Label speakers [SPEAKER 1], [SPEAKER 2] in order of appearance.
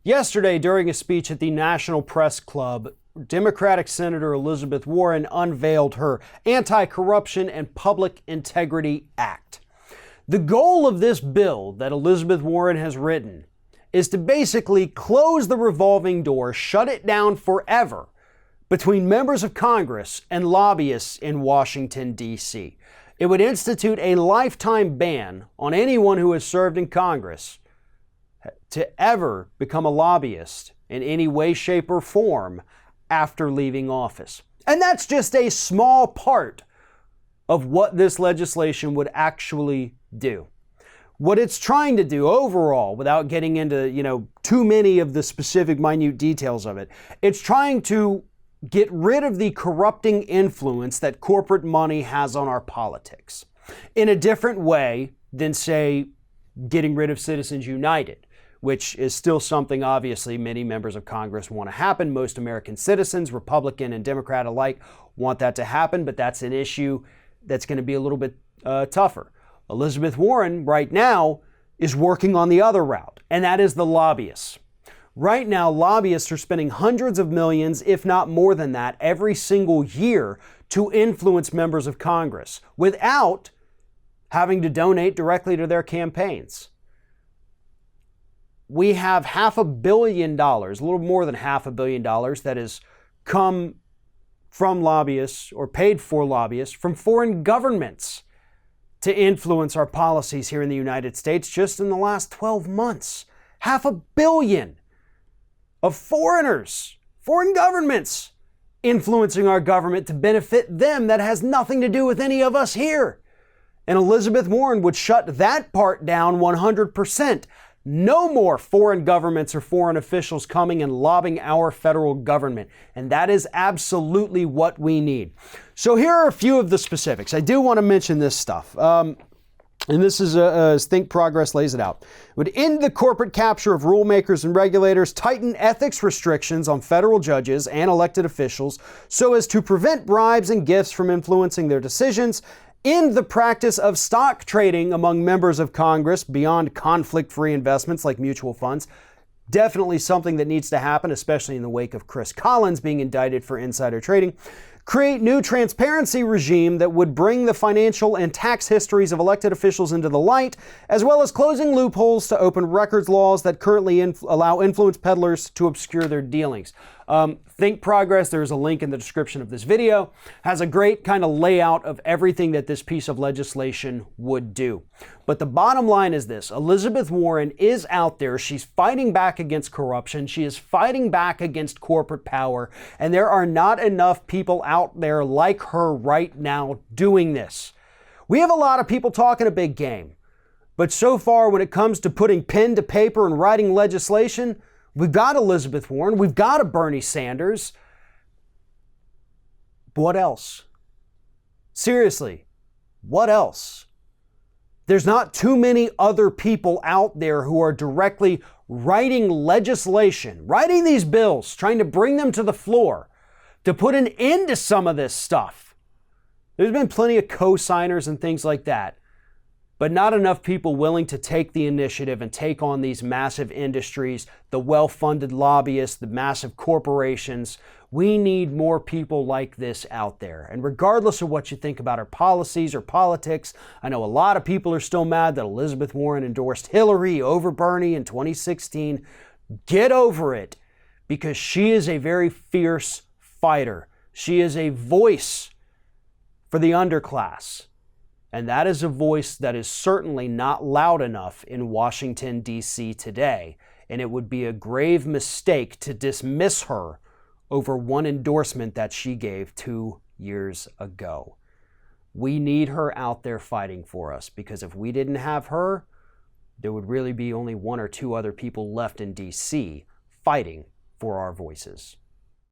[SPEAKER 1] Yesterday, during a speech at the National Press Club, Democratic Senator Elizabeth Warren unveiled her Anti-Corruption and Public Integrity Act. The goal of this bill that Elizabeth Warren has written is to basically close the revolving door, shut it down forever between members of Congress and lobbyists in Washington, D.C. It would institute a lifetime ban on anyone who has served in Congress to ever become a lobbyist in any way, shape, or form after leaving office. And that's just a small part of what this legislation would actually do. What it's trying to do overall, without getting into, too many of the specific minute details of it, it's trying to get rid of the corrupting influence that corporate money has on our politics in a different way than, say, getting rid of Citizens United, which is still something obviously many members of Congress want to happen. Most American citizens, Republican and Democrat alike, want that to happen, but that's an issue that's going to be a little bit tougher. Elizabeth Warren right now is working on the other route, and that is the lobbyists. Right now, lobbyists are spending hundreds of millions, if not more than that, every single year to influence members of Congress without having to donate directly to their campaigns. We have $500 million, a little more than $500 million, that has come from lobbyists or paid for lobbyists from foreign governments to influence our policies here in the United States just in the last 12 months. $500 million of foreigners, foreign governments, influencing our government to benefit them. That has nothing to do with any of us here. And Elizabeth Warren would shut that part down 100%. No more foreign governments or foreign officials coming and lobbying our federal government. And that is absolutely what we need. So here are a few of the specifics. I do want to mention this stuff. And this is as Think Progress lays it out. It would end the corporate capture of rule makers and regulators, tighten ethics restrictions on federal judges and elected officials so as to prevent bribes and gifts from influencing their decisions, end the practice of stock trading among members of Congress beyond conflict-free investments like mutual funds. Definitely something that needs to happen, especially in the wake of Chris Collins being indicted for insider trading. Create new transparency regime that would bring the financial and tax histories of elected officials into the light, as well as closing loopholes to open records laws that currently allow influence peddlers to obscure their dealings. Think Progress, there's a link in the description of this video, has a great kind of layout of everything that this piece of legislation would do. But the bottom line is this: Elizabeth Warren is out there. She's fighting back against corruption. She is fighting back against corporate power. And there are not enough people out there like her right now doing this. We have a lot of people talking a big game. But so far, when it comes to putting pen to paper and writing legislation, we've got Elizabeth Warren, we've got a Bernie Sanders. What else? Seriously, what else? There's not too many other people out there who are directly writing legislation, writing these bills, trying to bring them to the floor to put an end to some of this stuff. There's been plenty of co-signers and things like that, but not enough people willing to take the initiative and take on these massive industries, the well-funded lobbyists, the massive corporations. We need more people like this out there. And regardless of what you think about our policies or politics, I know a lot of people are still mad that Elizabeth Warren endorsed Hillary over Bernie in 2016. Get over it, because she is a very fierce fighter. She is a voice for the underclass. And that is a voice that is certainly not loud enough in Washington, D.C. today. And it would be a grave mistake to dismiss her over one endorsement that she gave 2 years ago. We need her out there fighting for us, because if we didn't have her, there would really be only one or two other people left in D.C. fighting for our voices.